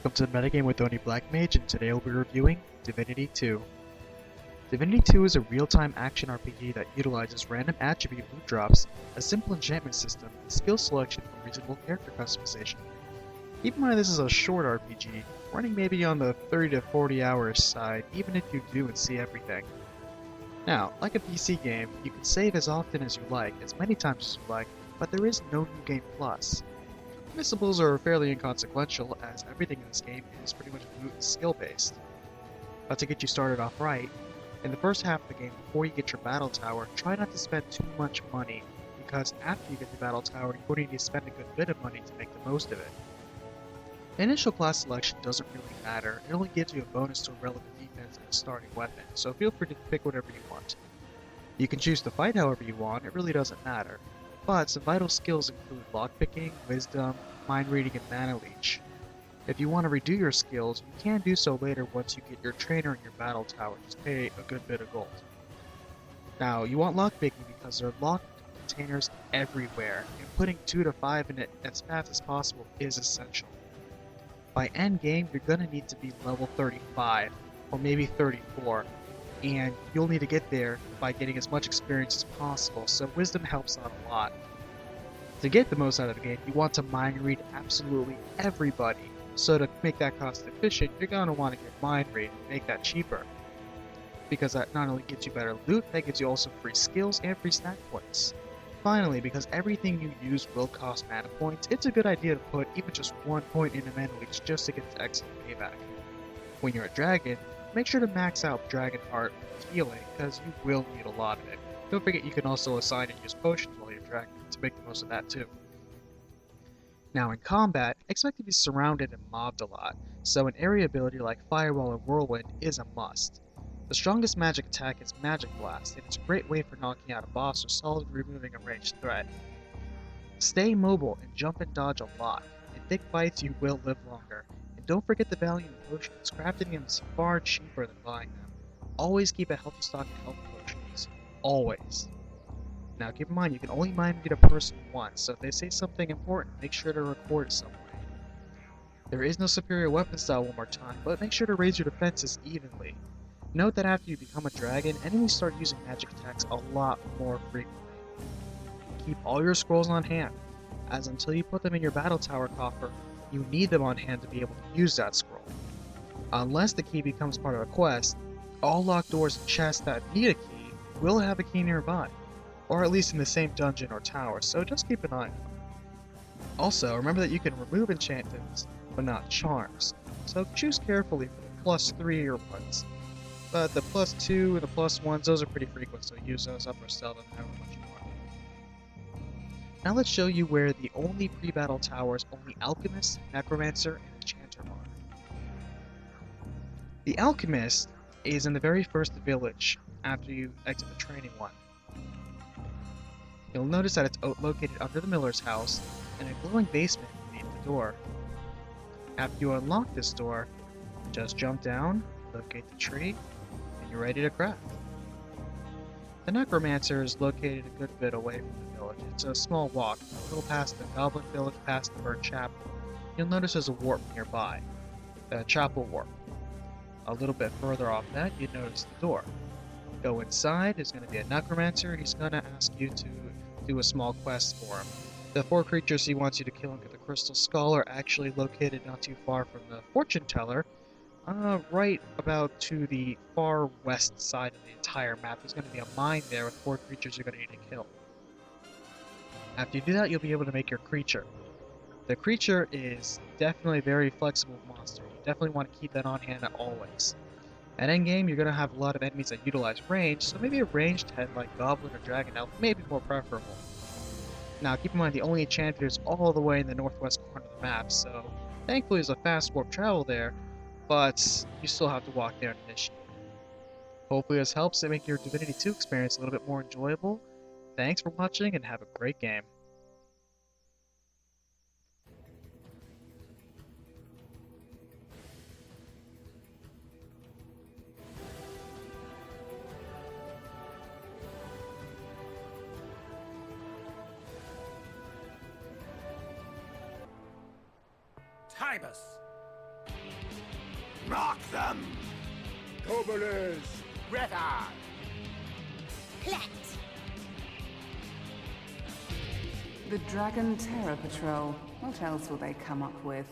Welcome to MetaGame with Only Black Mage, and today we'll be reviewing Divinity 2. Divinity 2 is a real-time action RPG that utilizes random attribute loot drops, a simple enchantment system, and skill selection for reasonable character customization. Keep in mind this is a short RPG, running maybe on the 30 to 40 hours side, even if you do and see everything. Now, like a PC game, you can save as often as you like, as many times as you like, but there is no New Game Plus. Missables are fairly inconsequential, as everything in this game is pretty much loot and skill based. But to get you started off right, in the first half of the game, before you get your battle tower, try not to spend too much money, because after you get the battle tower, you're going to need to spend a good bit of money to make the most of it. Initial class selection doesn't really matter, it only gives you a bonus to a relative defense and a starting weapon, so feel free to pick whatever you want. You can choose to fight however you want, it really doesn't matter. But some vital skills include lockpicking, wisdom, mind reading, and mana leech. If you want to redo your skills, you can do so later once you get your trainer and your battle tower, just pay a good bit of gold. Now, you want lockpicking because there are locked containers everywhere, and putting 2 to 5 in it as fast as possible is essential. By end game, you're going to need to be level 35, or maybe 34, and you'll need to get there by getting as much experience as possible, so wisdom helps out a lot. To get the most out of the game, you want to mind read absolutely everybody, so to make that cost efficient, you're going to want to get mind read and make that cheaper, because that not only gets you better loot, that gives you also free skills and free snack points. Finally, because everything you use will cost mana points, it's a good idea to put even just 1 point into mana leech just to get the excellent payback. When you're a dragon, make sure to max out Dragon Heart healing, because you will need a lot of it. Don't forget you can also assign and use potions while you're dragging to make the most of that too. Now in combat, expect to be surrounded and mobbed a lot, so an area ability like Firewall and Whirlwind is a must. The strongest magic attack is Magic Blast, and it's a great way for knocking out a boss or solidly removing a ranged threat. Stay mobile and jump and dodge a lot. In thick fights you will live longer. And don't forget the value in potions, crafting them is far cheaper than buying them. Always keep a healthy stock of health potions. Always. Now keep in mind you can only mind read a person once, so if they say something important, make sure to record it some way. There is no superior weapon style one more time, but make sure to raise your defenses evenly. Note that after you become a dragon, enemies start using magic attacks a lot more frequently. Keep all your scrolls on hand, as until you put them in your battle tower coffer, you need them on hand to be able to use that scroll. Unless the key becomes part of a quest, all locked doors and chests that need a key will have a key nearby, or at least in the same dungeon or tower, so just keep an eye on them. Also, remember that you can remove enchantments, but not charms, so choose carefully for the +3 ones. But the +2 and the +1s, those are pretty frequent, so use those up or sell them however much you want. Now let's show you where the only pre-battle towers only Alchemist, Necromancer, and Enchanter are. The Alchemist is in the very first village after you exit the training one. You'll notice that it's located under the miller's house, and a glowing basement beneath the door. After you unlock this door, just jump down, locate the tree, and you're ready to craft. The Necromancer is located a good bit away from the village. It's a small walk, a little past the Goblin Village, past the Burnt Chapel. You'll notice there's a warp nearby, the Chapel Warp. A little bit further off that, you notice the door. Go inside, there's going to be a Necromancer, he's going to ask you to do a small quest for him. The 4 creatures he wants you to kill and get the Crystal Skull are actually located not too far from the Fortune Teller, right about to the far west side of the entire map. There's going to be a mine there with 4 creatures you're going to need to kill. After you do that, you'll be able to make your creature. The creature is definitely a very flexible monster. You definitely want to keep that on hand always. At endgame, you're going to have a lot of enemies that utilize range, so maybe a ranged head like Goblin or Dragon Elf may be more preferable. Now keep in mind the only enchanter is all the way in the northwest corner of the map, so thankfully there's a fast warp travel there, but you still have to walk there and initiate. Hopefully this helps to make your Divinity 2 experience a little bit more enjoyable. Thanks for watching and have a great game. Tibus! Rock them! Kobolers! Greta! Plat! The Dragon Terror Patrol. What else will they come up with?